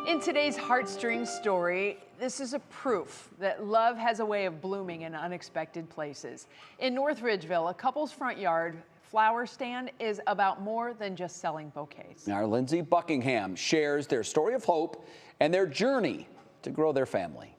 In today's heartstrings story, this is a proof that love has a way of blooming in unexpected places. In North Ridgeville, a couple's front yard flower stand is about more than just selling bouquets. Our Lindsay Buckingham shares their story of hope and their journey to grow their family.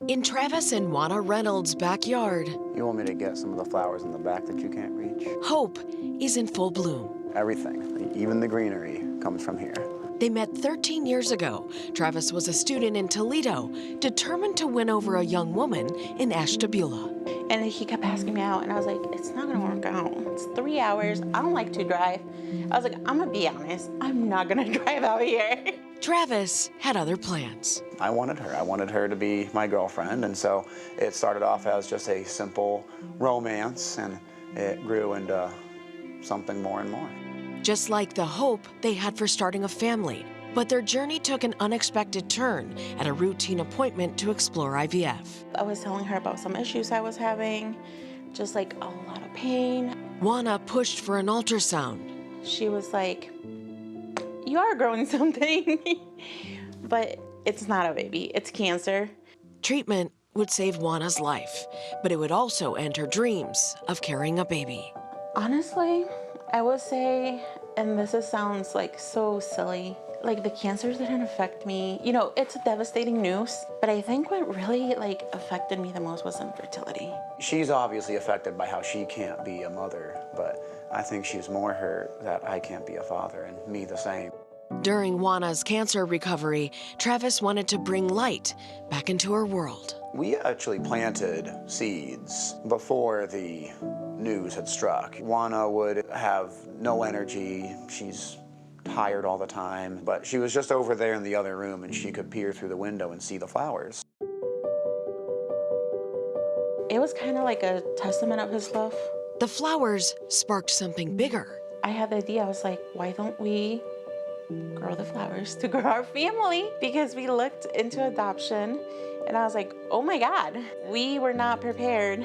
In Travis and Juana Reynolds' backyard, You want me to get some of the flowers in the back that you can't reach? hope is in full bloom. Everything, even the greenery, comes from here. They met 13 years ago. Travis was a student in Toledo, determined to win over a young woman in Ashtabula. And he kept asking me out, and I was like, it's not gonna work out. It's 3 hours. I don't like to drive. I was like, I'm gonna be honest. I'm not gonna drive out here. Travis had other plans. I wanted her. I wanted her to be my girlfriend, and so it started off as just a simple romance, and it grew into something more and more. Just like the hope they had for starting a family. But their journey took an unexpected turn at a routine appointment to explore IVF. I was telling her about some issues I was having, just like a lot of pain. Juana pushed for an ultrasound. She was like, you are growing something, but it's not a baby, it's cancer. Treatment would save Juana's life, but it would also end her dreams of carrying a baby. Honestly, I would say, and sounds like so silly, like the cancers didn't affect me. You know, it's devastating news, but I think what really affected me the most was infertility. She's obviously affected by how she can't be a mother, but I think she's more hurt that I can't be a father, and me the same. During Juana's cancer recovery, Travis wanted to bring light back into her world. We actually planted seeds before the news had struck. Juana would have no energy. She's tired all the time, but she was just over there in the other room, and she could peer through the window and see the flowers. It was kind of like a testament of his love. The flowers sparked something bigger. I had the idea, I was like, why don't we grow the flowers to grow our family? Because we looked into adoption, and I was like, oh my God, we were not prepared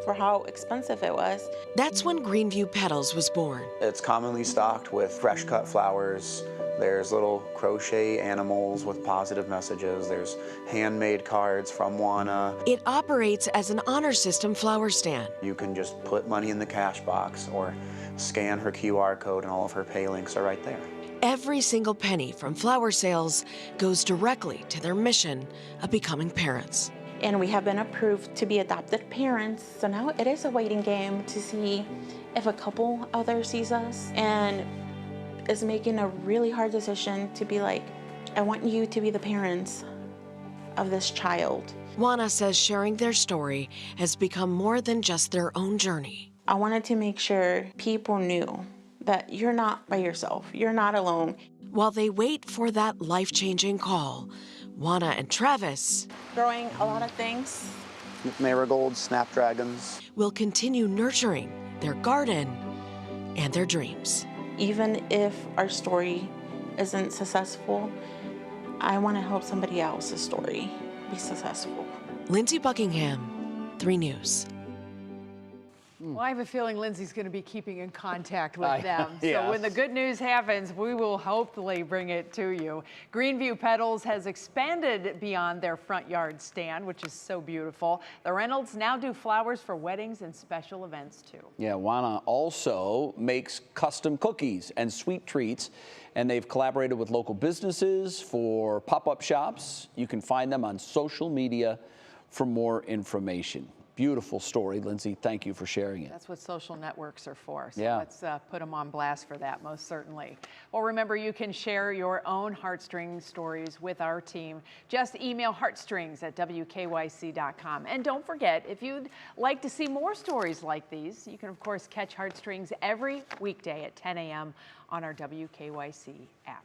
for how expensive it was. That's when Greenview Petals was born. It's commonly stocked with fresh cut flowers. There's little crochet animals with positive messages. There's handmade cards from Juana. It operates as an honor system flower stand. You can just put money in the cash box or scan her QR code, and all of her pay links are right there. Every single penny from flower sales goes directly to their mission of becoming parents. And we have been approved to be adopted parents. So now it is a waiting game to see if a couple out there sees us and is making a really hard decision to be like, I want you to be the parents of this child. Juana says sharing their story has become more than just their own journey. I wanted to make sure people knew that you're not by yourself, you're not alone. While they wait for that life-changing call, Juana and Travis Growing a lot of things. Marigolds, snapdragons. will continue nurturing their garden and their dreams. Even if our story isn't successful, I want to help somebody else's story be successful. Lindsay Buckingham, 3 News. Well, I have a feeling Lindsay's going to be keeping in contact with them. yes. So when the good news happens, we will hopefully bring it to you. Greenview Petals has expanded beyond their front yard stand, which is so beautiful. The Reynolds now do flowers for weddings and special events too. Yeah, Juana also makes custom cookies and sweet treats, and they've collaborated with local businesses for pop-up shops. You can find them on social media for more information. Beautiful story, Lindsay. Thank you for sharing it. That's what social networks are for. So Yeah. let's put them on blast for that, most certainly. Well, remember, you can share your own heartstrings stories with our team. Just email heartstrings@wkyc.com. And don't forget, if you'd like to see more stories like these, you can, of course, catch Heartstrings every weekday at 10 a.m. on our WKYC app.